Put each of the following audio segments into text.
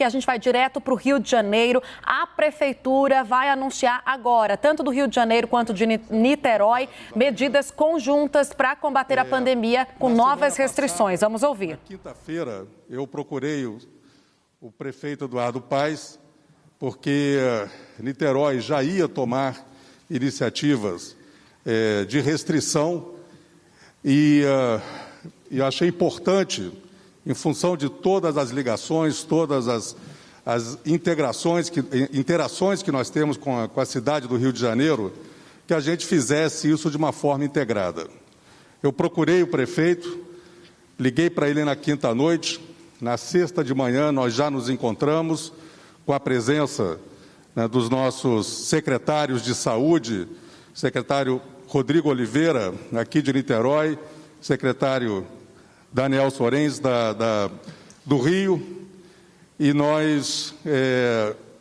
E a gente vai direto para o Rio de Janeiro. A Prefeitura vai anunciar agora, tanto do Rio de Janeiro quanto de Niterói, medidas conjuntas para combater a pandemia com novas restrições. Vamos ouvir. Na quinta-feira, eu procurei o prefeito Eduardo Paes, porque Niterói já ia tomar iniciativas de restrição e achei importante, em função de todas as ligações, todas as interações que nós temos com a cidade do Rio de Janeiro, que a gente fizesse isso de uma forma integrada. Eu procurei o prefeito, liguei para ele na quinta-noite, na sexta de manhã nós já nos encontramos com a presença dos nossos secretários de saúde, secretário Rodrigo Oliveira, aqui de Niterói, secretário Daniel Sorens, do Rio, e nós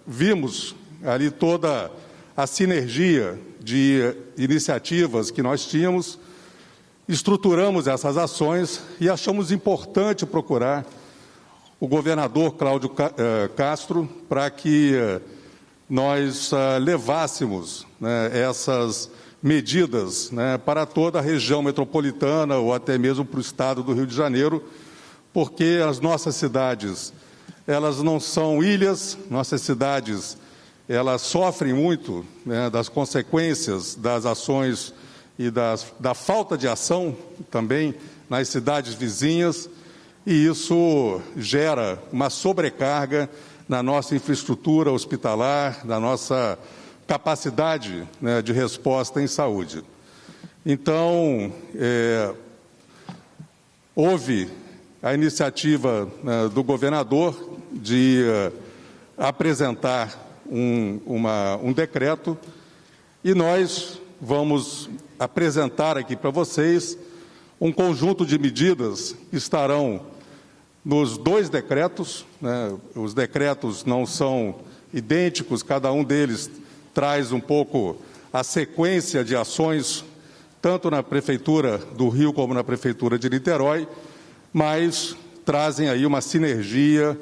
vimos ali toda a sinergia de iniciativas que nós tínhamos, estruturamos essas ações e achamos importante procurar o governador Cláudio Castro para que nós levássemos essas medidas para toda a região metropolitana ou até mesmo para o estado do Rio de Janeiro, porque as nossas cidades, elas não são ilhas, nossas cidades, elas sofrem muito das consequências das ações e da falta de ação também nas cidades vizinhas, e isso gera uma sobrecarga na nossa infraestrutura hospitalar, na nossa capacidade de resposta em saúde. Então, houve a iniciativa do governador de apresentar um decreto e nós vamos apresentar aqui para vocês um conjunto de medidas que estarão nos dois decretos. Os decretos não são idênticos, cada um deles traz um pouco a sequência de ações, tanto na Prefeitura do Rio como na Prefeitura de Niterói, mas trazem aí uma sinergia,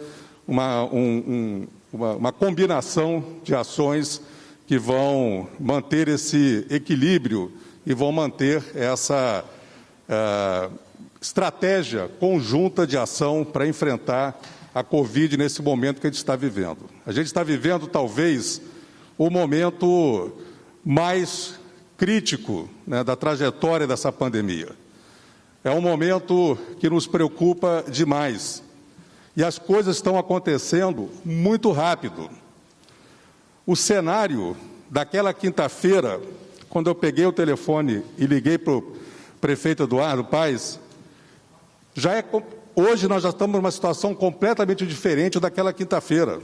uma combinação de ações que vão manter esse equilíbrio e vão manter essa estratégia conjunta de ação para enfrentar a Covid nesse momento que a gente está vivendo. A gente está vivendo, talvez, o momento mais crítico da trajetória dessa pandemia. É um momento que nos preocupa demais. E as coisas estão acontecendo muito rápido. O cenário daquela quinta-feira, quando eu peguei o telefone e liguei para o prefeito Eduardo Paes, hoje nós já estamos numa situação completamente diferente daquela quinta-feira.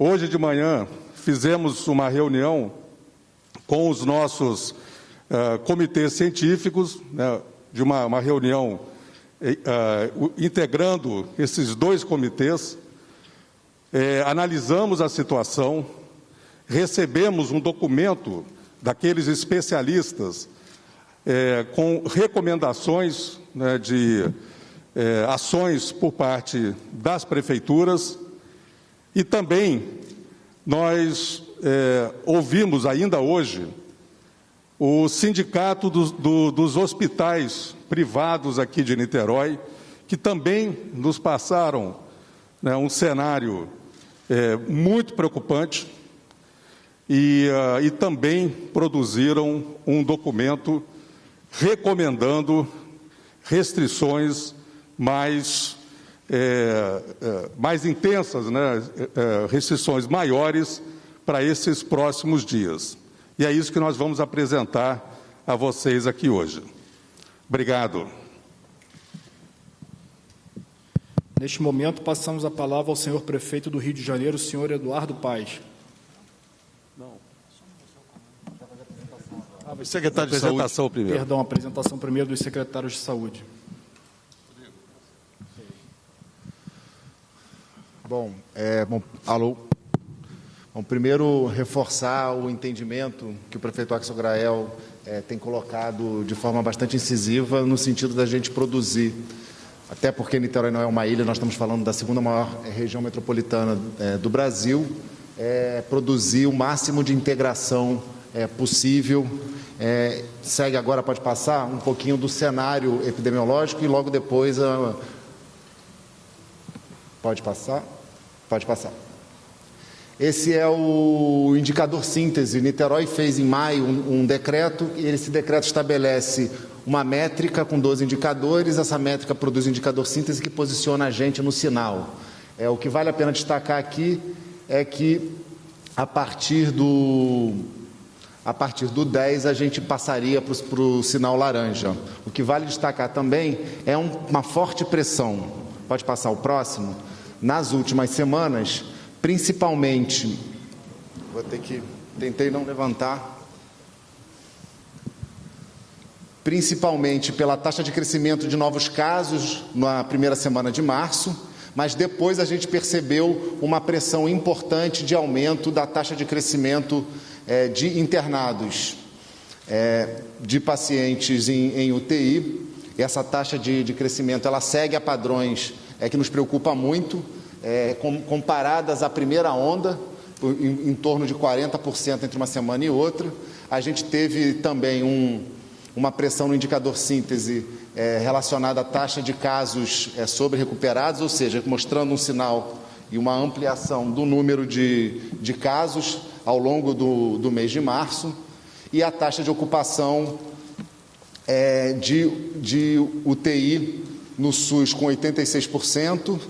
Hoje de manhã fizemos uma reunião com os nossos comitês científicos, de uma reunião integrando esses dois comitês, analisamos a situação, recebemos um documento daqueles especialistas com recomendações de ações por parte das prefeituras e também nós ouvimos ainda hoje o sindicato dos hospitais privados aqui de Niterói, que também nos passaram um cenário muito preocupante e também produziram um documento recomendando restrições mais intensas, restrições maiores para esses próximos dias. E é isso que nós vamos apresentar a vocês aqui hoje. Obrigado. Neste momento, passamos a palavra ao senhor prefeito do Rio de Janeiro, senhor Eduardo Paes. Secretário de Saúde. Primeiro. Perdão, a apresentação primeiro dos secretários de saúde. Alô. Bom, primeiro, reforçar o entendimento que o prefeito Axel Grael tem colocado de forma bastante incisiva no sentido da gente produzir até porque Niterói não é uma ilha, nós estamos falando da segunda maior região metropolitana do Brasil, produzir o máximo de integração possível. Segue agora, pode passar, um pouquinho do cenário epidemiológico e logo depois... Pode passar? Pode passar. Esse é o indicador síntese. Niterói fez em maio um decreto e esse decreto estabelece uma métrica com 12 indicadores. Essa métrica produz um indicador síntese que posiciona a gente no sinal. O que vale a pena destacar aqui é que a partir do 10 a gente passaria para o sinal laranja. O que vale destacar também é uma forte pressão. Pode passar o próximo? Nas últimas semanas, principalmente, tentei não levantar, principalmente pela taxa de crescimento de novos casos na primeira semana de março, mas depois a gente percebeu uma pressão importante de aumento da taxa de crescimento de internados, de pacientes em UTI. Essa taxa de crescimento ela segue a padrões que nos preocupa muito, comparadas à primeira onda, em torno de 40% entre uma semana e outra. A gente teve também uma pressão no indicador síntese relacionada à taxa de casos sobre-recuperados, ou seja, mostrando um sinal e uma ampliação do número de casos ao longo do mês de março, e a taxa de ocupação de UTI no SUS com 86%,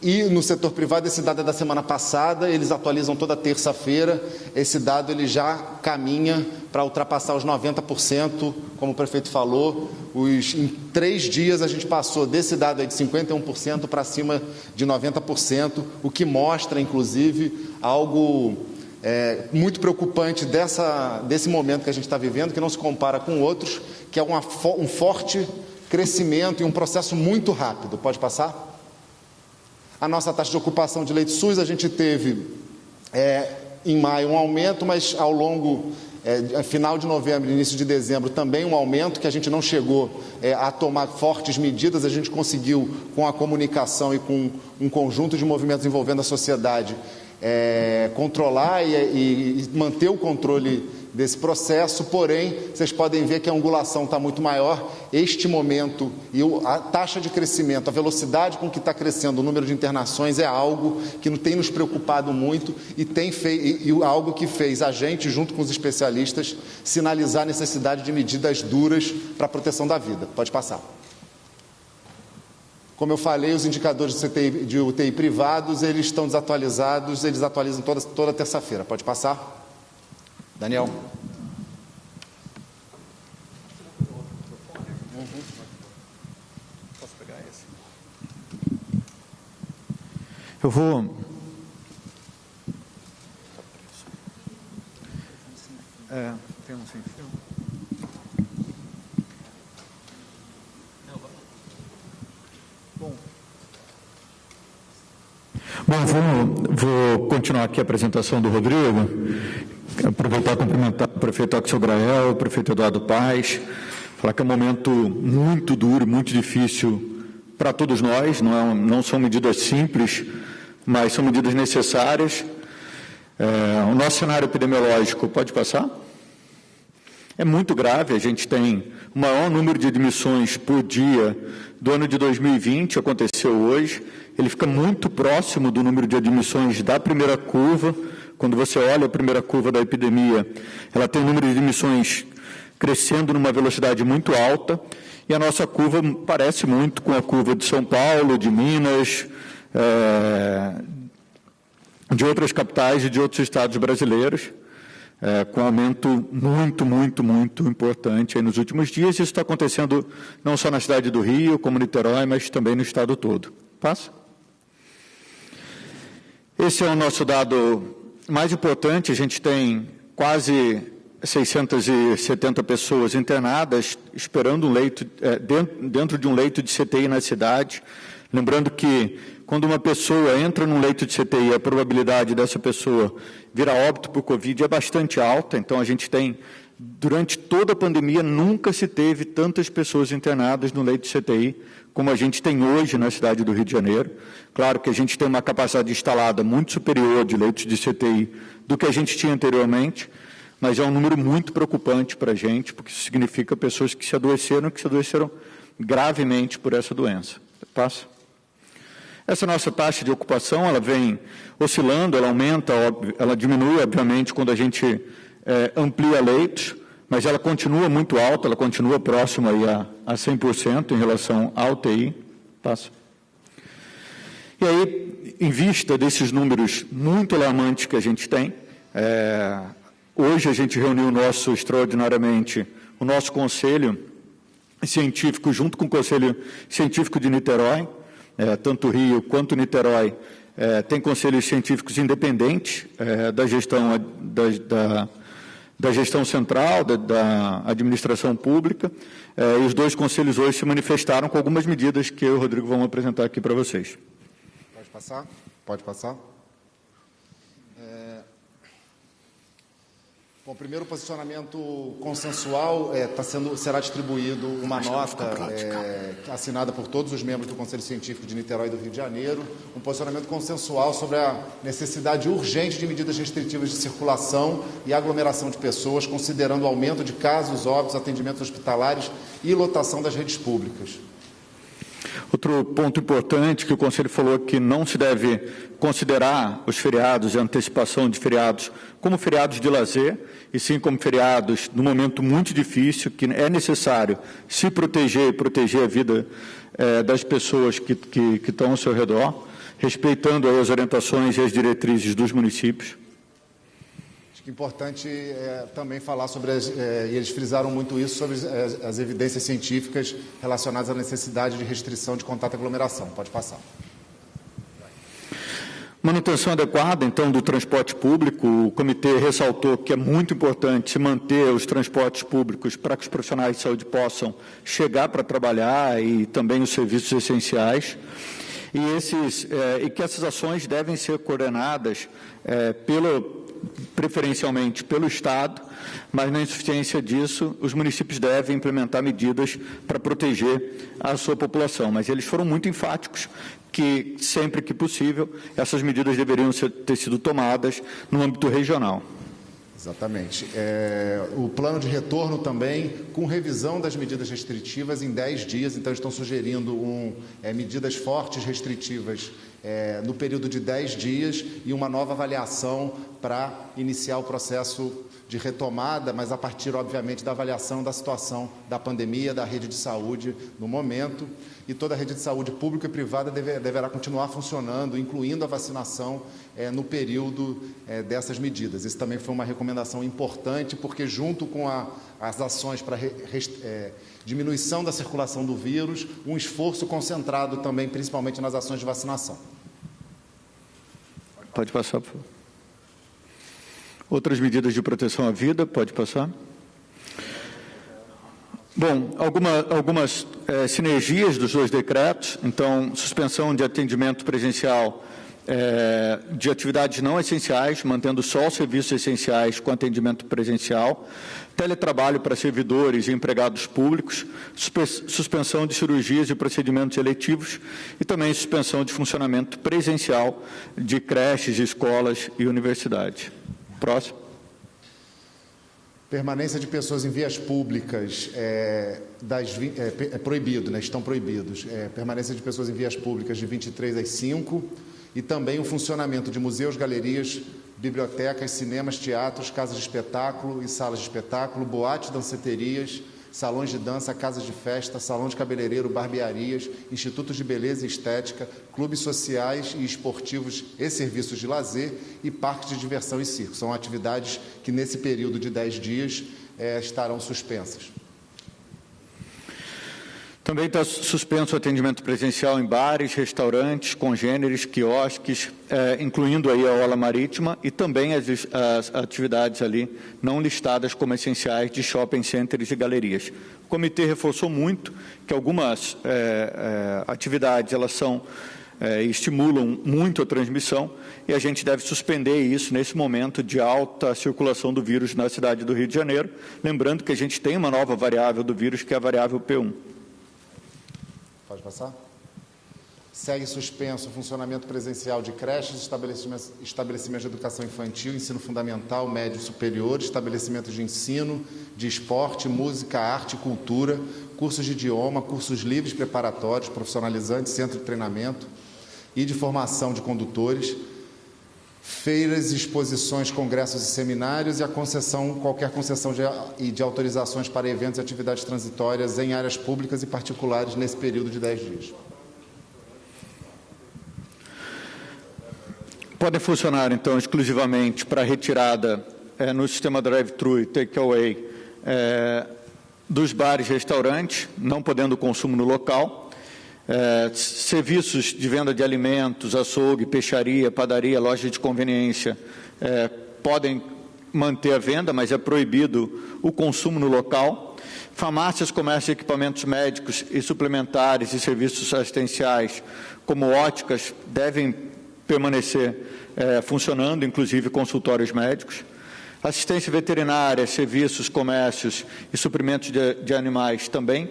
e no setor privado, esse dado é da semana passada, eles atualizam toda terça-feira, esse dado ele já caminha para ultrapassar os 90%, como o prefeito falou, em 3 dias a gente passou desse dado aí de 51% para cima de 90%, o que mostra, inclusive, algo muito preocupante desse momento que a gente está vivendo, que não se compara com outros, que é um forte crescimento e um processo muito rápido. Pode passar? A nossa taxa de ocupação de leitos SUS, a gente teve em maio um aumento, mas ao longo, final de novembro e início de dezembro, também um aumento, que a gente não chegou a tomar fortes medidas, a gente conseguiu, com a comunicação e com um conjunto de movimentos envolvendo a sociedade, controlar e manter o controle desse processo, porém, vocês podem ver que a angulação está muito maior. Este momento e a taxa de crescimento, a velocidade com que está crescendo o número de internações é algo que não tem nos preocupado muito e algo que fez a gente, junto com os especialistas, sinalizar a necessidade de medidas duras para a proteção da vida. Pode passar. Como eu falei, os indicadores de UTI privados, eles estão desatualizados, eles atualizam toda terça-feira. Pode passar. Daniel. Posso pegar esse? Eu vou... tem um sem fio? Bom, vou continuar aqui a apresentação do Rodrigo. Aproveitar e cumprimentar o prefeito Axel Grael, o prefeito Eduardo Paes, falar que é um momento muito duro, muito difícil para todos nós, não são medidas simples, mas são medidas necessárias. O nosso cenário epidemiológico, pode passar? É muito grave, a gente tem o maior número de admissões por dia do ano de 2020, aconteceu hoje, ele fica muito próximo do número de admissões da primeira curva. Quando você olha a primeira curva da epidemia, ela tem um número de admissões crescendo numa velocidade muito alta, e a nossa curva parece muito com a curva de São Paulo, de Minas, de outras capitais e de outros estados brasileiros, com aumento muito importante aí nos últimos dias. Isso está acontecendo não só na cidade do Rio, como Niterói, mas também no estado todo. Passa. Esse é o nosso dado mais importante. A gente tem quase 670 pessoas internadas, esperando um leito, dentro de um leito de CTI na cidade. Lembrando que, quando uma pessoa entra num leito de CTI, a probabilidade dessa pessoa vir a óbito por Covid é bastante alta, então a gente tem durante toda a pandemia, nunca se teve tantas pessoas internadas no leito de CTI como a gente tem hoje na cidade do Rio de Janeiro. Claro que a gente tem uma capacidade instalada muito superior de leitos de CTI do que a gente tinha anteriormente, mas é um número muito preocupante para a gente, porque isso significa pessoas que se adoeceram gravemente por essa doença. Passa. Essa nossa taxa de ocupação, ela vem oscilando, ela aumenta, ela diminui, obviamente, quando a gente amplia leitos, mas ela continua muito alta, ela continua próxima aí a 100% em relação à UTI. Passa. E aí, em vista desses números muito alarmantes que a gente tem, hoje a gente reuniu extraordinariamente o nosso conselho científico, junto com o Conselho Científico de Niterói, tanto Rio quanto Niterói, tem conselhos científicos independentes da gestão central, da administração pública, e os dois conselhos hoje se manifestaram com algumas medidas que eu e o Rodrigo vamos apresentar aqui para vocês. Pode passar? Pode passar. Bom, primeiro, o posicionamento consensual será distribuído uma nota assinada por todos os membros do Conselho Científico de Niterói e do Rio de Janeiro, um posicionamento consensual sobre a necessidade urgente de medidas restritivas de circulação e aglomeração de pessoas, considerando o aumento de casos, óbitos, atendimentos hospitalares e lotação das redes públicas. Outro ponto importante que o Conselho falou que não se deve considerar os feriados e a antecipação de feriados como feriados de lazer, e sim como feriados num momento muito difícil, que é necessário se proteger e proteger a vida das pessoas que estão ao seu redor, respeitando as orientações e as diretrizes dos municípios. Acho que é importante também falar sobre, e eles frisaram muito isso, sobre as evidências científicas relacionadas à necessidade de restrição de contato e aglomeração. Pode passar. Manutenção adequada, então, do transporte público. O comitê ressaltou que é muito importante se manter os transportes públicos para que os profissionais de saúde possam chegar para trabalhar e também os serviços essenciais. E que essas ações devem ser coordenadas preferencialmente pelo Estado, mas na insuficiência disso, os municípios devem implementar medidas para proteger a sua população. Mas eles foram muito enfáticos que, sempre que possível, essas medidas deveriam ter sido tomadas no âmbito regional. Exatamente. O plano de retorno também, com revisão das medidas restritivas em 10 dias, então estão sugerindo medidas fortes restritivas no período de 10 dias e uma nova avaliação para iniciar o processo de retomada, mas a partir, obviamente, da avaliação da situação da pandemia, da rede de saúde no momento, e toda a rede de saúde pública e privada deverá continuar funcionando, incluindo a vacinação no período dessas medidas. Isso também foi uma recomendação importante, porque junto com as ações para diminuição da circulação do vírus, um esforço concentrado também, principalmente nas ações de vacinação. Pode passar, por favor. Outras medidas de proteção à vida, pode passar. Bom, algumas sinergias dos dois decretos. Então, suspensão de atendimento presencial de atividades não essenciais, mantendo só os serviços essenciais com atendimento presencial, teletrabalho para servidores e empregados públicos, suspensão de cirurgias e procedimentos eletivos e também suspensão de funcionamento presencial de creches, escolas e universidades. Próximo. Permanência de pessoas em vias públicas proibido, estão proibidos. Permanência de pessoas em vias públicas de 23 às 5 e também o funcionamento de museus, galerias, bibliotecas, cinemas, teatros, casas de espetáculo e salas de espetáculo, boates, danceterias, salões de dança, casas de festa, salão de cabeleireiro, barbearias, institutos de beleza e estética, clubes sociais e esportivos e serviços de lazer e parques de diversão e circo. São atividades que, nesse período de 10 dias, estarão suspensas. Também está suspenso o atendimento presencial em bares, restaurantes, congêneres, quiosques, incluindo aí a orla marítima e também as atividades ali não listadas como essenciais de shopping centers e galerias. O comitê reforçou muito que algumas atividades elas são e estimulam muito a transmissão, e a gente deve suspender isso nesse momento de alta circulação do vírus na cidade do Rio de Janeiro, lembrando que a gente tem uma nova variável do vírus, que é a variável P1. Pode passar? Segue suspenso o funcionamento presencial de creches, estabelecimentos de educação infantil, ensino fundamental, médio e superior, estabelecimentos de ensino, de esporte, música, arte e cultura, cursos de idioma, cursos livres preparatórios, profissionalizantes, centro de treinamento e de formação de condutores, feiras, exposições, congressos e seminários e a concessão, qualquer concessão de autorizações para eventos e atividades transitórias em áreas públicas e particulares nesse período de 10 dias. Podem funcionar, então, exclusivamente para retirada no sistema drive-thru e take-away dos bares e restaurantes, não podendo consumo no local. Serviços de venda de alimentos, açougue, peixaria, padaria, loja de conveniência, podem manter a venda, mas é proibido o consumo no local. Farmácias, comércio de equipamentos médicos e suplementares e serviços assistenciais, como óticas, devem permanecer funcionando, inclusive consultórios médicos. Assistência veterinária, serviços, comércios e suprimentos de animais também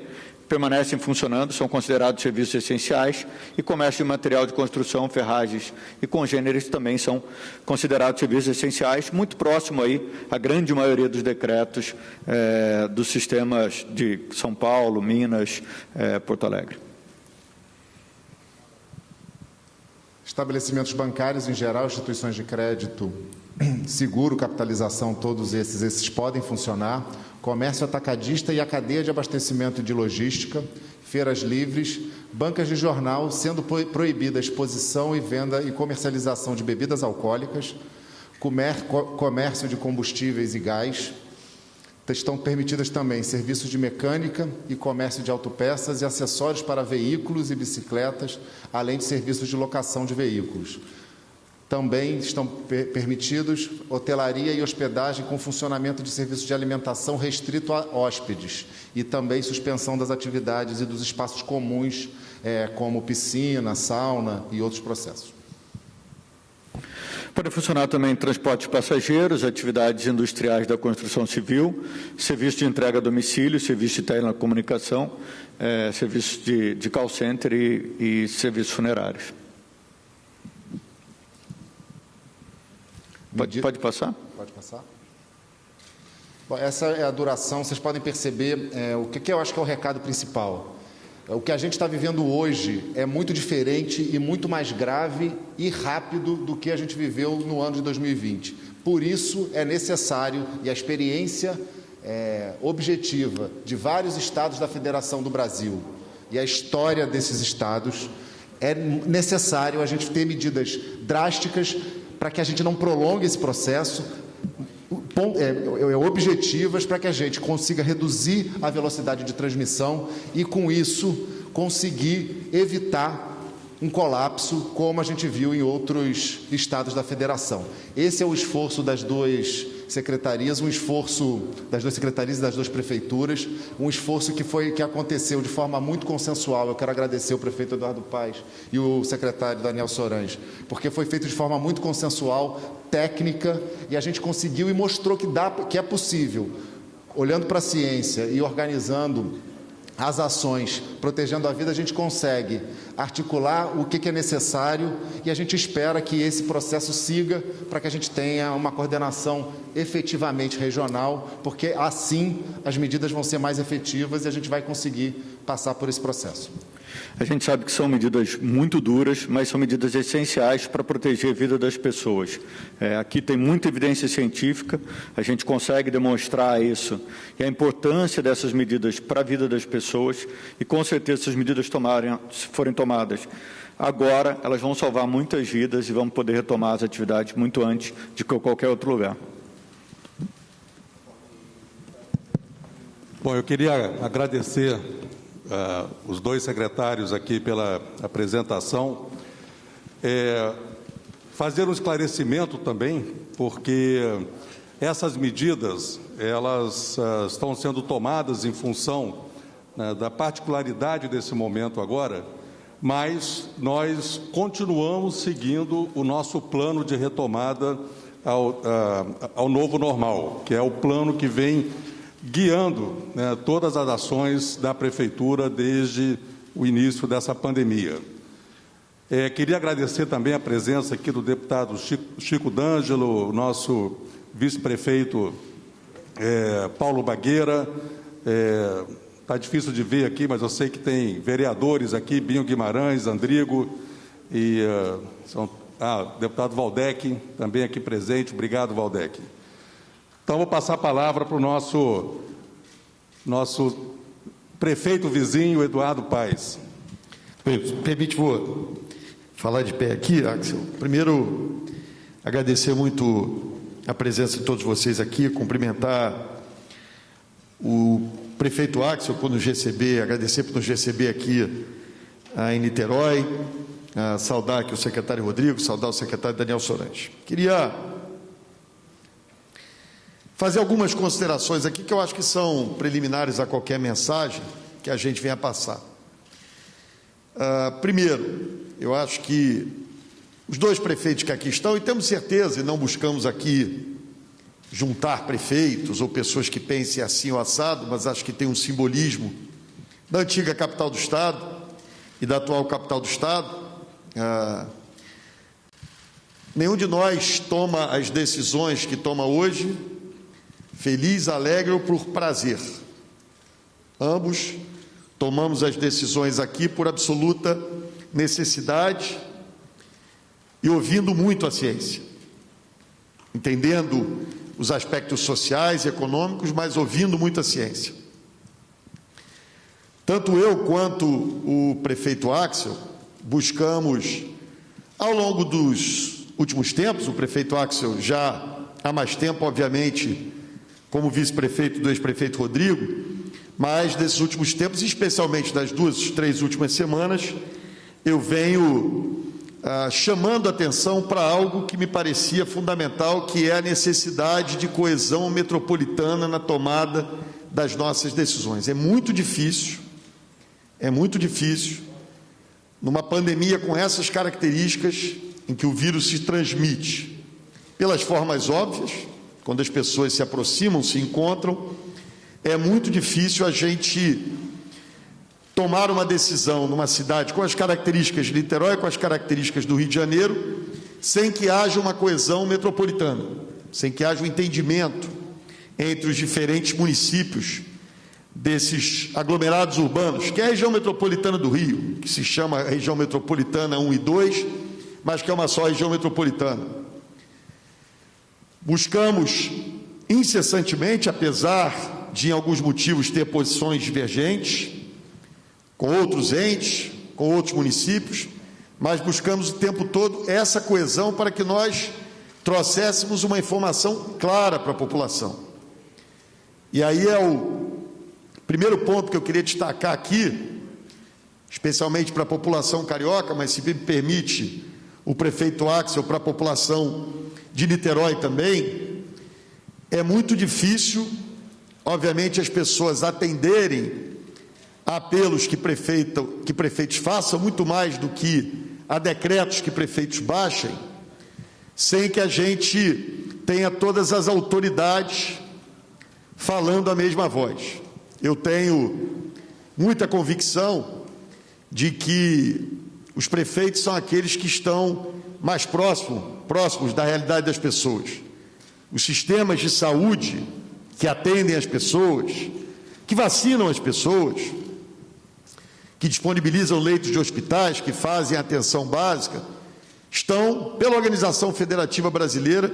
permanecem funcionando, são considerados serviços essenciais, e comércio de material de construção, ferragens e congêneres também são considerados serviços essenciais, muito próximo aí à grande maioria dos decretos dos sistemas de São Paulo, Minas, Porto Alegre. Estabelecimentos bancários em geral, instituições de crédito, seguro, capitalização, todos esses podem funcionar. Comércio atacadista e a cadeia de abastecimento e de logística, feiras livres, bancas de jornal, sendo proibida a exposição e venda e comercialização de bebidas alcoólicas, comércio de combustíveis e gás. Estão permitidas também serviços de mecânica e comércio de autopeças e acessórios para veículos e bicicletas, além de serviços de locação de veículos. Também estão permitidos hotelaria e hospedagem com funcionamento de serviços de alimentação restrito a hóspedes e também suspensão das atividades e dos espaços comuns, como piscina, sauna e outros processos. Pode funcionar também transporte de passageiros, atividades industriais da construção civil, serviço de entrega a domicílio, serviço de telecomunicação, serviço de call center e serviços funerários. Pode passar? Pode passar. Bom, essa é a duração, vocês podem perceber o que eu acho que é o recado principal. O que a gente está vivendo hoje é muito diferente e muito mais grave e rápido do que a gente viveu no ano de 2020. Por isso é necessário, e a experiência objetiva de vários estados da Federação do Brasil e a história desses estados, é necessário a gente ter medidas drásticas para que a gente não prolongue esse processo, objetivas para que a gente consiga reduzir a velocidade de transmissão e, com isso, conseguir evitar um colapso, como a gente viu em outros estados da federação. Esse é o esforço das duas secretarias, um esforço das duas secretarias e das duas prefeituras, um esforço que aconteceu de forma muito consensual. Eu quero agradecer o prefeito Eduardo Paes e o secretário Daniel Sorange, porque foi feito de forma muito consensual, técnica, e a gente conseguiu e mostrou que é possível, olhando para a ciência e organizando as ações, protegendo a vida, a gente consegue articular o que é necessário e a gente espera que esse processo siga para que a gente tenha uma coordenação efetivamente regional, porque assim as medidas vão ser mais efetivas e a gente vai conseguir passar por esse processo. A gente sabe que são medidas muito duras, mas são medidas essenciais para proteger a vida das pessoas. Aqui tem muita evidência científica, a gente consegue demonstrar isso e a importância dessas medidas para a vida das pessoas, e com certeza se as medidas forem tomadas agora, elas vão salvar muitas vidas e vamos poder retomar as atividades muito antes de qualquer outro lugar. Bom, eu queria agradecer os dois secretários aqui pela apresentação, fazer um esclarecimento também, porque essas medidas, elas estão sendo tomadas em função da particularidade desse momento agora, mas nós continuamos seguindo o nosso plano de retomada ao novo normal, que é o plano que vem guiando, né, todas as ações da Prefeitura desde o início dessa pandemia. Queria agradecer também a presença aqui do deputado Chico D'Angelo, nosso vice-prefeito Paulo Bagueira. Está difícil de ver aqui, mas eu sei que tem vereadores aqui, Binho Guimarães, Andrigo e deputado Valdec, também aqui presente. Obrigado, Valdec. Então, vou passar a palavra para o nosso prefeito vizinho, Eduardo Paes. Permite, vou falar de pé aqui, Axel. Primeiro, agradecer muito a presença de todos vocês aqui, cumprimentar o prefeito Axel por nos receber, agradecer por nos receber aqui em Niterói, saudar aqui o secretário Rodrigo, saudar o secretário Daniel Sorange. Queria fazer algumas considerações aqui que eu acho que são preliminares a qualquer mensagem que a gente venha passar. Primeiro, eu acho que os dois prefeitos que aqui estão, e temos certeza, e não buscamos aqui juntar prefeitos ou pessoas que pensem assim ou assado, mas acho que tem um simbolismo da antiga capital do Estado e da atual capital do Estado. Nenhum de nós toma as decisões que toma hoje feliz, alegre ou por prazer. Ambos tomamos as decisões aqui por absoluta necessidade e ouvindo muito a ciência, entendendo os aspectos sociais e econômicos, mas ouvindo muito a ciência. Tanto eu quanto o prefeito Axel buscamos, ao longo dos últimos tempos, o prefeito Axel já há mais tempo, obviamente, como vice-prefeito do ex-prefeito Rodrigo, mas nesses últimos tempos, especialmente das 2, 3 últimas semanas, eu venho chamando a atenção para algo que me parecia fundamental, que é a necessidade de coesão metropolitana na tomada das nossas decisões. É muito difícil, numa pandemia com essas características, em que o vírus se transmite pelas formas óbvias, quando as pessoas se aproximam, se encontram, é muito difícil a gente tomar uma decisão numa cidade com as características de Niterói, com as características do Rio de Janeiro, sem que haja uma coesão metropolitana, sem que haja um entendimento entre os diferentes municípios desses aglomerados urbanos, que é a região metropolitana do Rio, que se chama região metropolitana 1 e 2, mas que é uma só região metropolitana. Buscamos incessantemente, apesar de em alguns motivos ter posições divergentes, com outros entes, com outros municípios, mas buscamos o tempo todo essa coesão para que nós trouxéssemos uma informação clara para a população. E aí é o primeiro ponto que eu queria destacar aqui, especialmente para a população carioca, mas se me permite o prefeito Axel, para a população de Niterói também, é muito difícil, obviamente, as pessoas atenderem a apelos que prefeitos façam, muito mais do que a decretos que prefeitos baixem, sem que a gente tenha todas as autoridades falando a mesma voz. Eu tenho muita convicção de que os prefeitos são aqueles que estão mais próximos da realidade das pessoas. Os sistemas de saúde que atendem as pessoas, que vacinam as pessoas, que disponibilizam leitos de hospitais, que fazem a atenção básica, estão, pela Organização Federativa Brasileira,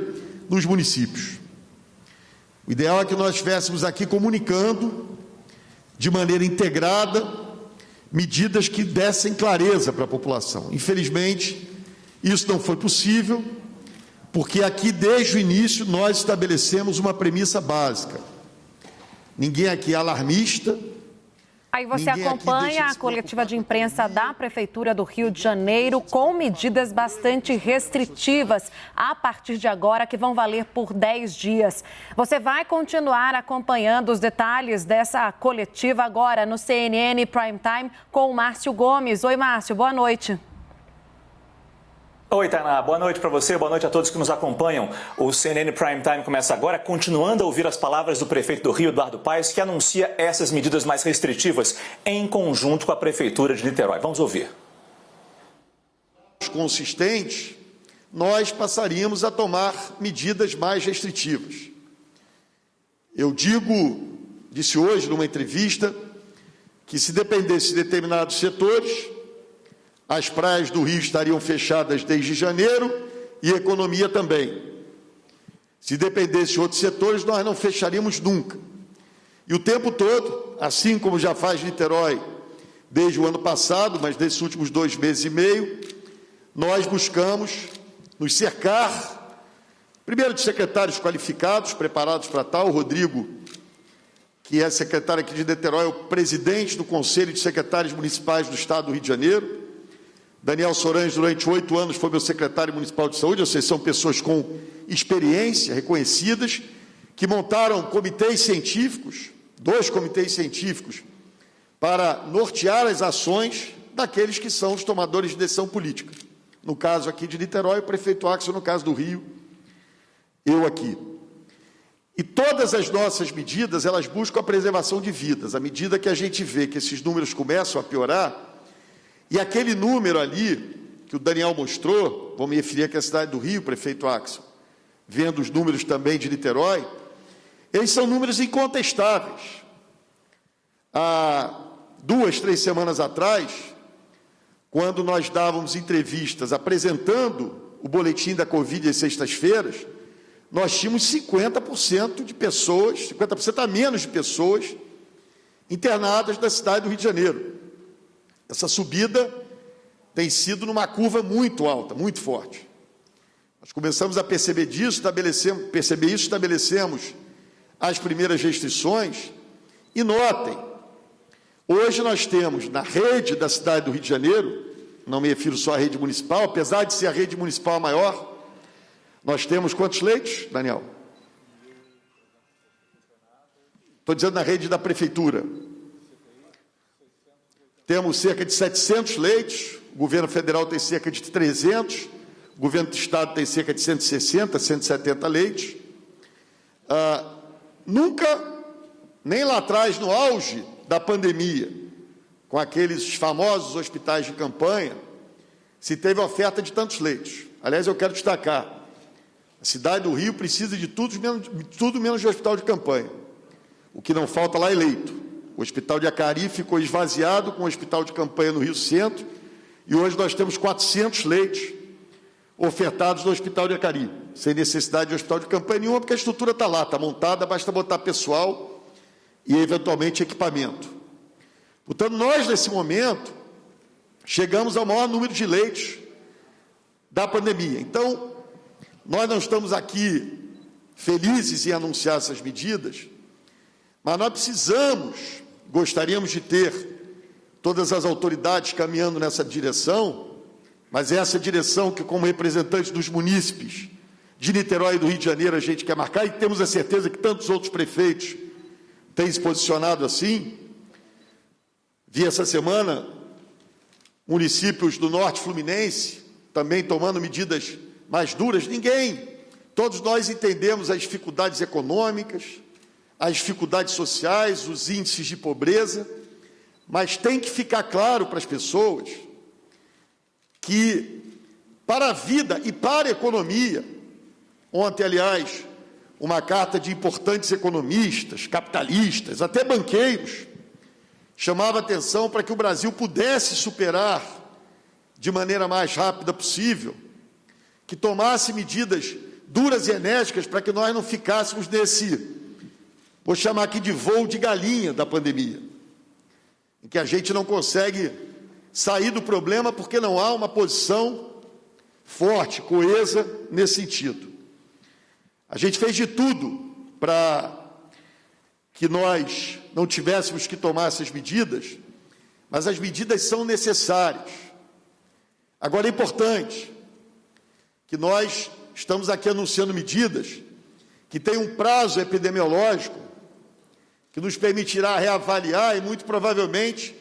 nos municípios. O ideal é que nós estivéssemos aqui comunicando de maneira integrada medidas que dessem clareza para a população. Infelizmente, isso não foi possível, porque aqui, desde o início, nós estabelecemos uma premissa básica. Ninguém aqui é alarmista. Aí você acompanha a coletiva de imprensa da Prefeitura do Rio de Janeiro com medidas bastante restritivas a partir de agora, que vão valer por 10 dias. Você vai continuar acompanhando os detalhes dessa coletiva agora no CNN Prime Time com o Márcio Gomes. Oi, Márcio, boa noite. Oi, Tainá. Boa noite para você, boa noite a todos que nos acompanham. O CNN Prime Time começa agora, continuando a ouvir as palavras do prefeito do Rio, Eduardo Paes, que anuncia essas medidas mais restritivas em conjunto com a Prefeitura de Niterói. Vamos ouvir. Consistentes, nós passaríamos a tomar medidas mais restritivas. Eu disse hoje numa entrevista que se dependesse de determinados setores, as praias do Rio estariam fechadas desde janeiro e a economia também. Se dependesse de outros setores, nós não fecharíamos nunca. E o tempo todo, assim como já faz Niterói desde o ano passado, mas nesses últimos 2 meses e meio, nós buscamos nos cercar, primeiro de secretários qualificados, preparados para tal. O Rodrigo, que é secretário aqui de Niterói, é o presidente do Conselho de Secretários Municipais do Estado do Rio de Janeiro. Daniel Sorange, durante 8 anos, foi meu secretário municipal de saúde, ou seja, são pessoas com experiência, reconhecidas, que montaram comitês científicos, 2 comitês científicos, para nortear as ações daqueles que são os tomadores de decisão política. No caso aqui de Niterói, o prefeito Axel, no caso do Rio, eu aqui. E todas as nossas medidas, elas buscam a preservação de vidas. À medida que a gente vê que esses números começam a piorar, e aquele número ali, que o Daniel mostrou, vou me referir aqui à cidade do Rio, prefeito Axel, vendo os números também de Niterói, eles são números incontestáveis. Há 2, 3 semanas atrás, quando nós dávamos entrevistas apresentando o boletim da Covid às sextas-feiras, nós tínhamos 50% de pessoas, 50% a menos de pessoas internadas na cidade do Rio de Janeiro. Essa subida tem sido numa curva muito alta, muito forte. Nós começamos a perceber isso, estabelecemos as primeiras restrições. E notem, hoje nós temos na rede da cidade do Rio de Janeiro, não me refiro só à rede municipal, apesar de ser a rede municipal a maior, nós temos quantos leitos, Daniel? Estou dizendo na rede da prefeitura. Temos cerca de 700 leitos, o governo federal tem cerca de 300, o governo do estado tem cerca de 160, 170 leitos. Nunca, nem lá atrás, no auge da pandemia, com aqueles famosos hospitais de campanha, se teve oferta de tantos leitos. Aliás, eu quero destacar, a cidade do Rio precisa de tudo menos de hospital de campanha. O que não falta lá é leito. O Hospital de Acari ficou esvaziado com o Hospital de Campanha no Rio Centro e hoje nós temos 400 leitos ofertados no Hospital de Acari, sem necessidade de hospital de campanha nenhuma, porque a estrutura está lá, está montada, basta botar pessoal e, eventualmente, equipamento. Portanto, nós, nesse momento, chegamos ao maior número de leitos da pandemia. Então, nós não estamos aqui felizes em anunciar essas medidas, mas nós gostaríamos de ter todas as autoridades caminhando nessa direção, mas é essa direção que, como representantes dos munícipes de Niterói e do Rio de Janeiro, a gente quer marcar, e temos a certeza que tantos outros prefeitos têm se posicionado assim. Vi essa semana municípios do Norte Fluminense também tomando medidas mais duras. Todos nós entendemos as dificuldades econômicas, as dificuldades sociais, os índices de pobreza, mas tem que ficar claro para as pessoas que, para a vida e para a economia, ontem, aliás, uma carta de importantes economistas, capitalistas, até banqueiros, chamava atenção para que o Brasil pudesse superar de maneira mais rápida possível, que tomasse medidas duras e enérgicas para que nós não ficássemos nesse, vou chamar aqui de voo de galinha da pandemia, em que a gente não consegue sair do problema porque não há uma posição forte, coesa nesse sentido. A gente fez de tudo para que nós não tivéssemos que tomar essas medidas, mas as medidas são necessárias. Agora, é importante que nós estamos aqui anunciando medidas que têm um prazo epidemiológico que nos permitirá reavaliar e, muito provavelmente,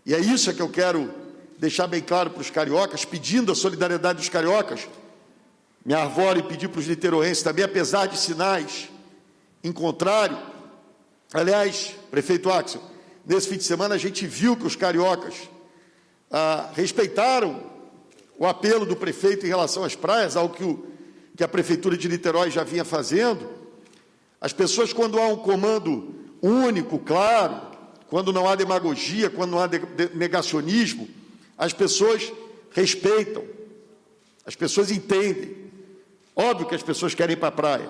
e é isso que eu quero deixar bem claro para os cariocas, pedindo a solidariedade dos cariocas, me arvoro e pedir para os niteroenses também, apesar de sinais em contrário. Aliás, prefeito Axel, nesse fim de semana a gente viu que os cariocas respeitaram o apelo do prefeito em relação às praias, algo que a Prefeitura de Niterói já vinha fazendo. As pessoas, quando há um comando único, claro, quando não há demagogia, quando não há negacionismo, as pessoas respeitam, as pessoas entendem. Óbvio que as pessoas querem ir para a praia,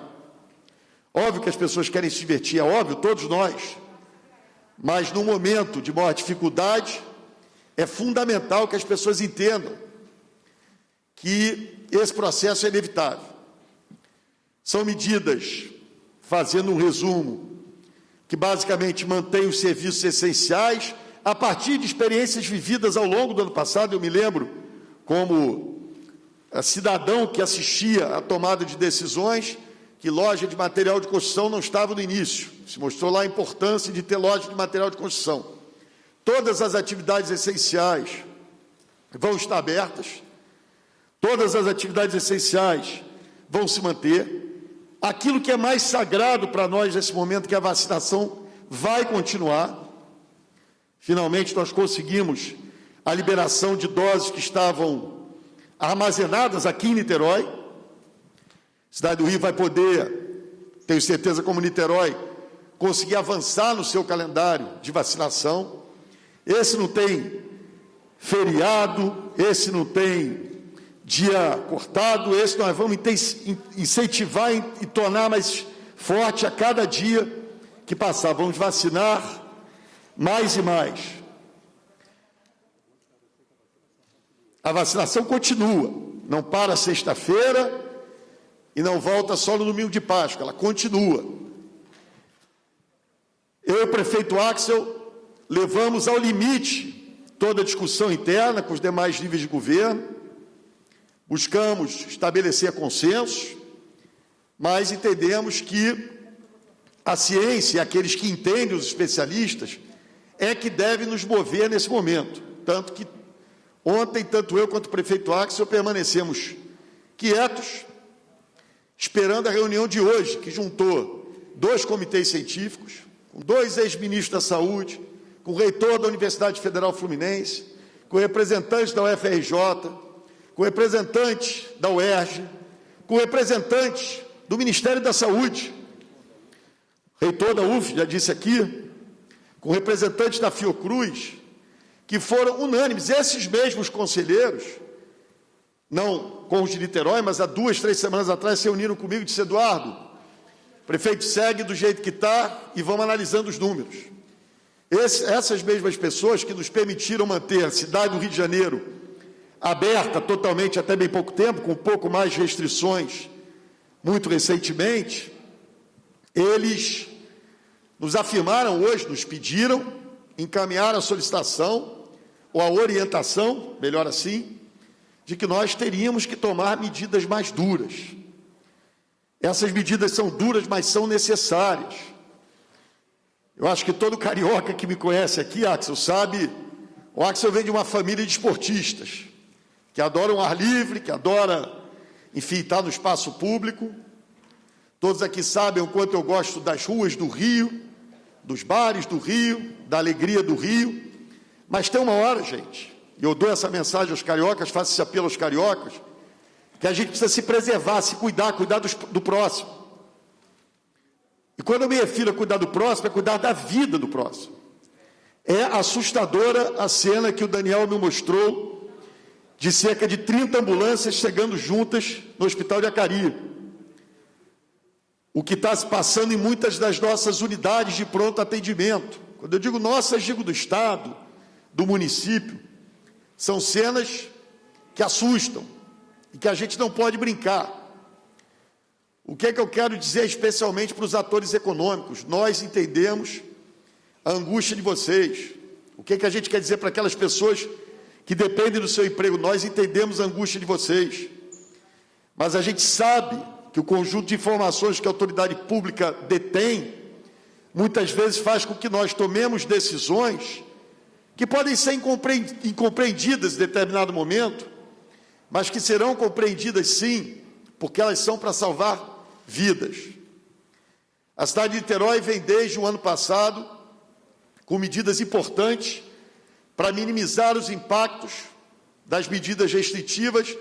óbvio que as pessoas querem se divertir, é óbvio, todos nós. Mas, num momento de maior dificuldade, é fundamental que as pessoas entendam que esse processo é inevitável. São medidas, fazendo um resumo, que basicamente mantêm os serviços essenciais a partir de experiências vividas ao longo do ano passado. Eu me lembro, como cidadão que assistia à tomada de decisões, que loja de material de construção não estava no início. Se mostrou lá a importância de ter loja de material de construção. Todas as atividades essenciais vão estar abertas, todas as atividades essenciais vão se manter. Aquilo que é mais sagrado para nós nesse momento, que é a vacinação, vai continuar. Finalmente, nós conseguimos a liberação de doses que estavam armazenadas aqui em Niterói. A cidade do Rio vai poder, tenho certeza, como Niterói, conseguir avançar no seu calendário de vacinação. Esse não tem feriado, esse não tem dia cortado, esse nós vamos incentivar e tornar mais forte a cada dia que passar. Vamos vacinar mais e mais. A vacinação continua, não para sexta-feira e não volta só no domingo de Páscoa, ela continua. Eu e o prefeito Axel levamos ao limite toda a discussão interna com os demais níveis de governo, buscamos estabelecer consensos, mas entendemos que a ciência, aqueles que entendem, os especialistas, é que deve nos mover nesse momento. Tanto que ontem, tanto eu quanto o prefeito Axel permanecemos quietos, esperando a reunião de hoje, que juntou 2 comitês científicos, com 2 ex-ministros da Saúde, com o reitor da Universidade Federal Fluminense, com representantes da UFRJ, com representantes da UERJ, com representantes do Ministério da Saúde, reitor da UF, já disse aqui, com representantes da Fiocruz, que foram unânimes. Esses mesmos conselheiros, não com os de Niterói, mas há 2, 3 semanas atrás, se reuniram comigo e disse: Eduardo, prefeito, segue do jeito que está e vamos analisando os números. Essas mesmas pessoas que nos permitiram manter a cidade do Rio de Janeiro aberta totalmente até bem pouco tempo, com um pouco mais de restrições, muito recentemente, eles nos afirmaram hoje, nos pediram, encaminharam a solicitação, ou a orientação, melhor assim, de que nós teríamos que tomar medidas mais duras. Essas medidas são duras, mas são necessárias. Eu acho que todo carioca que me conhece aqui, Axel, sabe, o Axel vem de uma família de esportistas, que adoram ar livre, que adora, enfim, estar no espaço público. Todos aqui sabem o quanto eu gosto das ruas do Rio, dos bares do Rio, da alegria do Rio. Mas tem uma hora, gente, e eu dou essa mensagem aos cariocas, faço esse apelo aos cariocas, que a gente precisa se preservar, se cuidar do próximo. E quando eu me refiro a cuidar do próximo, é cuidar da vida do próximo. É assustadora a cena que o Daniel me mostrou, de cerca de 30 ambulâncias chegando juntas no Hospital de Acari. O que está se passando em muitas das nossas unidades de pronto atendimento. Quando eu digo nossas, digo do Estado, do município. São cenas que assustam e que a gente não pode brincar. O que é que eu quero dizer especialmente para os atores econômicos? Nós entendemos a angústia de vocês. O que é que a gente quer dizer para aquelas pessoas que dependem do seu emprego? Nós entendemos a angústia de vocês. Mas a gente sabe que o conjunto de informações que a autoridade pública detém, muitas vezes faz com que nós tomemos decisões que podem ser incompreendidas em determinado momento, mas que serão compreendidas sim, porque elas são para salvar vidas. A cidade de Niterói vem desde o ano passado com medidas importantes para minimizar os impactos das medidas restritivas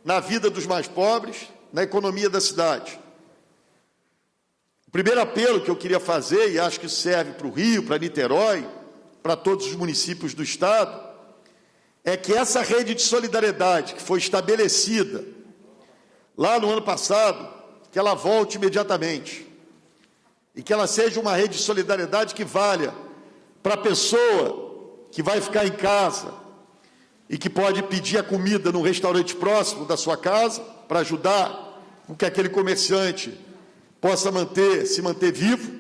na vida dos mais pobres, na economia da cidade. O primeiro apelo que eu queria fazer, e acho que isso serve para o Rio, para Niterói, para todos os municípios do Estado, é que essa rede de solidariedade que foi estabelecida lá no ano passado, que ela volte imediatamente e que ela seja uma rede de solidariedade que valha para a pessoa que vai ficar em casa e que pode pedir a comida num restaurante próximo da sua casa para ajudar com que aquele comerciante possa se manter vivo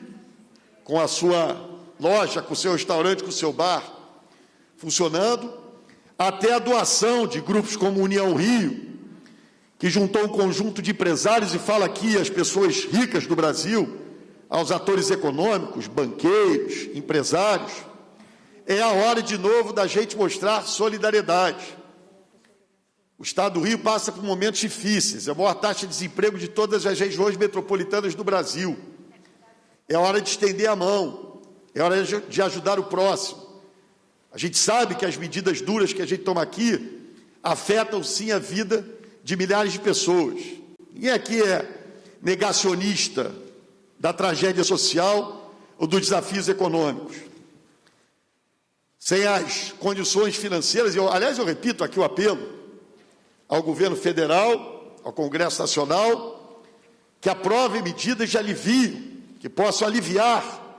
com a sua loja, com o seu restaurante, com o seu bar funcionando, até a doação de grupos como União Rio, que juntou um conjunto de empresários, e fala aqui as pessoas ricas do Brasil, aos atores econômicos, banqueiros, empresários. É a hora, de novo, da gente mostrar solidariedade. O Estado do Rio passa por momentos difíceis, é a maior taxa de desemprego de todas as regiões metropolitanas do Brasil. É hora de estender a mão, é hora de ajudar o próximo. A gente sabe que as medidas duras que a gente toma aqui afetam, sim, a vida de milhares de pessoas. Ninguém aqui é negacionista da tragédia social ou dos desafios econômicos. Sem as condições financeiras, aliás, eu repito aqui o apelo ao governo federal, ao Congresso Nacional, que aprove medidas de alívio, que possam aliviar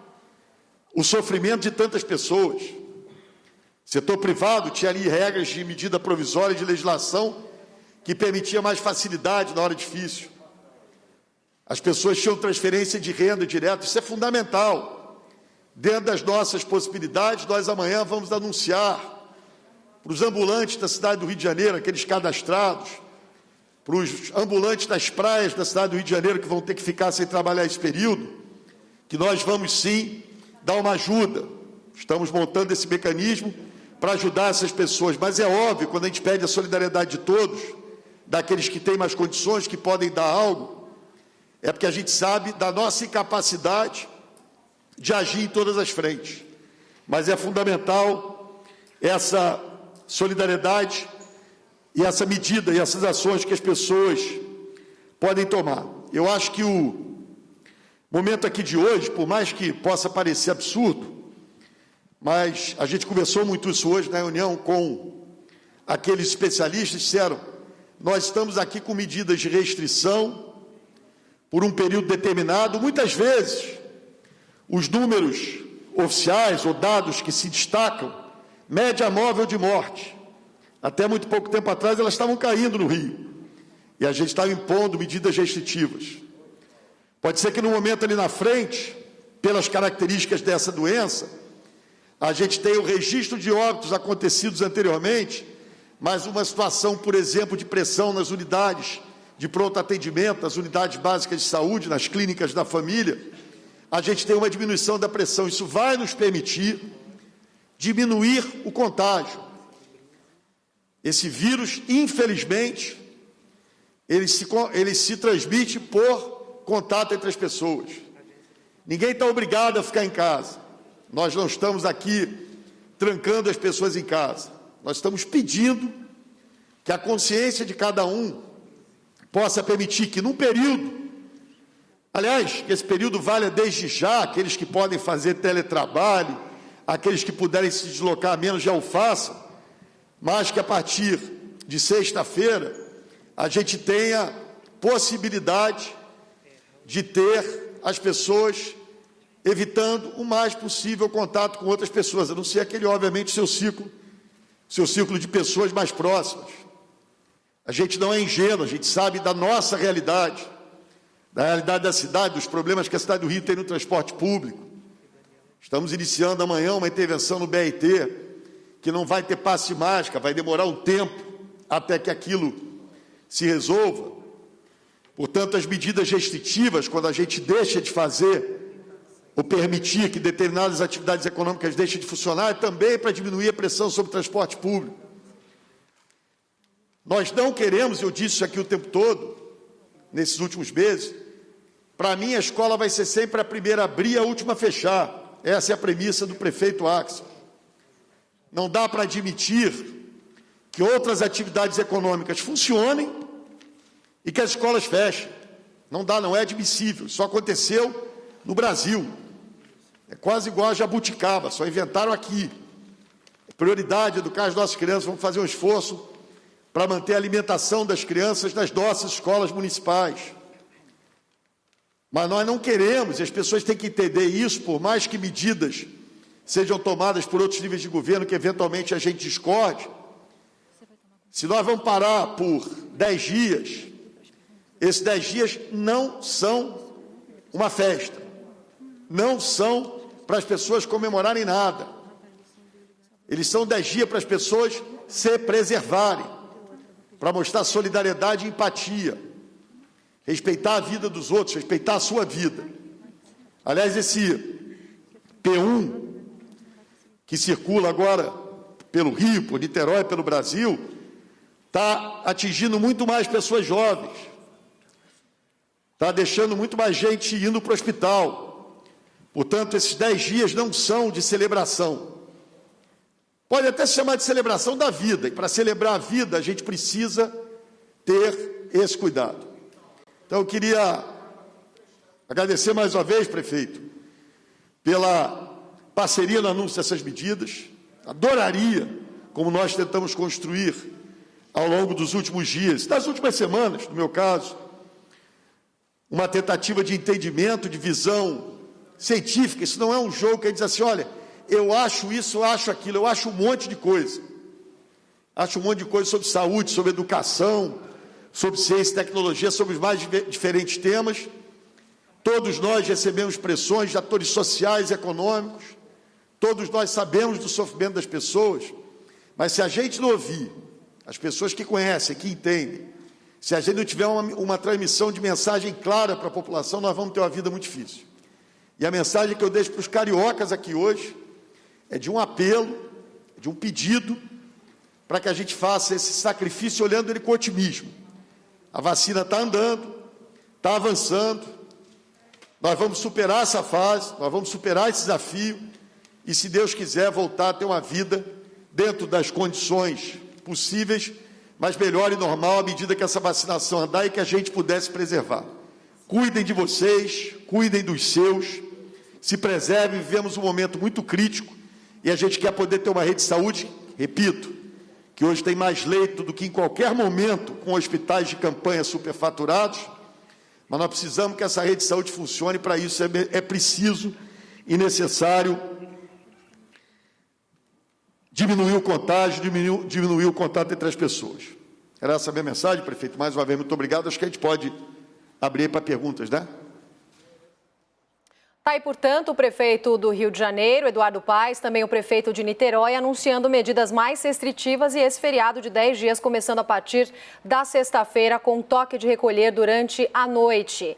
o sofrimento de tantas pessoas. O setor privado tinha ali regras de medida provisória de legislação que permitia mais facilidade na hora difícil. As pessoas tinham transferência de renda direta, isso é fundamental. Dentro das nossas possibilidades, nós amanhã vamos anunciar para os ambulantes da cidade do Rio de Janeiro, aqueles cadastrados, para os ambulantes das praias da cidade do Rio de Janeiro que vão ter que ficar sem trabalhar esse período, que nós vamos sim dar uma ajuda. Estamos montando esse mecanismo para ajudar essas pessoas, mas é óbvio, quando a gente pede a solidariedade de todos, daqueles que têm mais condições, que podem dar algo, é porque a gente sabe da nossa incapacidade de agir em todas as frentes. Mas é fundamental essa solidariedade e essa medida e essas ações que as pessoas podem tomar. Eu acho que o momento aqui de hoje, por mais que possa parecer absurdo, mas a gente conversou muito isso hoje na reunião com aqueles especialistas, disseram: nós estamos aqui com medidas de restrição por um período determinado. Muitas vezes, os números oficiais ou dados que se destacam, média móvel de morte, até muito pouco tempo atrás elas estavam caindo no Rio, e a gente estava impondo medidas restritivas. Pode ser que no momento ali na frente, pelas características dessa doença, a gente tenha o registro de óbitos acontecidos anteriormente, mas uma situação, por exemplo, de pressão nas unidades de pronto atendimento, nas unidades básicas de saúde, nas clínicas da família, a gente tem uma diminuição da pressão. Isso vai nos permitir diminuir o contágio. Esse vírus, infelizmente, ele se transmite por contato entre as pessoas. Ninguém está obrigado a ficar em casa. Nós não estamos aqui trancando as pessoas em casa. Nós estamos pedindo que a consciência de cada um possa permitir que, num período, aliás, que esse período valha desde já, aqueles que podem fazer teletrabalho, aqueles que puderem se deslocar menos já o façam, mas que a partir de sexta-feira a gente tenha possibilidade de ter as pessoas evitando o mais possível o contato com outras pessoas, a não ser aquele, obviamente, seu círculo de pessoas mais próximas. A gente não é ingênuo, a gente sabe da nossa realidade. da realidade da cidade, dos problemas que a cidade do Rio tem no transporte público. Estamos iniciando amanhã uma intervenção no BRT, que não vai ter passe de máscara, vai demorar um tempo até que aquilo se resolva. Portanto, as medidas restritivas, quando a gente deixa de fazer ou permitir que determinadas atividades econômicas deixem de funcionar, é também para diminuir a pressão sobre o transporte público. Nós não queremos, eu disse isso aqui o tempo todo, nesses últimos meses, para mim a escola vai ser sempre a primeira a abrir e a última a fechar. Essa é a premissa do prefeito Axel. Não dá para admitir que outras atividades econômicas funcionem e que as escolas fechem. Não dá, não é admissível. Isso aconteceu no Brasil. É quase igual a jabuticaba, só inventaram aqui. A prioridade é educar as nossas crianças. Vamos fazer um esforço para manter a alimentação das crianças nas nossas escolas municipais. Mas nós não queremos, e as pessoas têm que entender isso, por mais que medidas sejam tomadas por outros níveis de governo, que eventualmente a gente discorde. Se nós vamos parar por 10 dias, esses 10 dias não são uma festa, não são para as pessoas comemorarem nada. Eles são 10 dias para as pessoas se preservarem, para mostrar solidariedade e empatia, respeitar a vida dos outros, respeitar a sua vida. Aliás, esse P1, que circula agora pelo Rio, por Niterói, pelo Brasil, está atingindo muito mais pessoas jovens, está deixando muito mais gente indo para o hospital. Portanto, esses 10 dias não são de celebração. Pode até se chamar de celebração da vida, e para celebrar a vida a gente precisa ter esse cuidado. Então, eu queria agradecer mais uma vez, prefeito, pela parceria no anúncio dessas medidas. Adoraria, como nós tentamos construir ao longo dos últimos dias, das últimas semanas, no meu caso, uma tentativa de entendimento, de visão científica. Isso não é um jogo que a gente diz assim, olha, eu acho isso, eu acho aquilo, eu acho um monte de coisa. Acho um monte de coisa sobre saúde, sobre educação, sobre ciência e tecnologia, sobre os mais diferentes temas. Todos nós recebemos pressões de atores sociais e econômicos, todos nós sabemos do sofrimento das pessoas, mas se a gente não ouvir as pessoas que conhecem, que entendem, se a gente não tiver uma transmissão de mensagem clara para a população, nós vamos ter uma vida muito difícil. E a mensagem que eu deixo para os cariocas aqui hoje é de um apelo, de um pedido, para que a gente faça esse sacrifício olhando ele com otimismo. A vacina está andando, está avançando, nós vamos superar essa fase, nós vamos superar esse desafio e, se Deus quiser, voltar a ter uma vida dentro das condições possíveis, mas melhor e normal à medida que essa vacinação andar e que a gente pudesse preservar. Cuidem de vocês, cuidem dos seus, se preservem. Vivemos um momento muito crítico e a gente quer poder ter uma rede de saúde, repito, que hoje tem mais leito do que em qualquer momento, com hospitais de campanha superfaturados, mas nós precisamos que essa rede de saúde funcione. Para isso é preciso e necessário diminuir o contágio, diminuir o contato entre as pessoas. Era essa a minha mensagem, prefeito. Mais uma vez, muito obrigado. Acho que a gente pode abrir para perguntas, né? Tá aí, portanto, o prefeito do Rio de Janeiro, Eduardo Paes, também o prefeito de Niterói, anunciando medidas mais restritivas e esse feriado de 10 dias, começando a partir da sexta-feira, com toque de recolher durante a noite.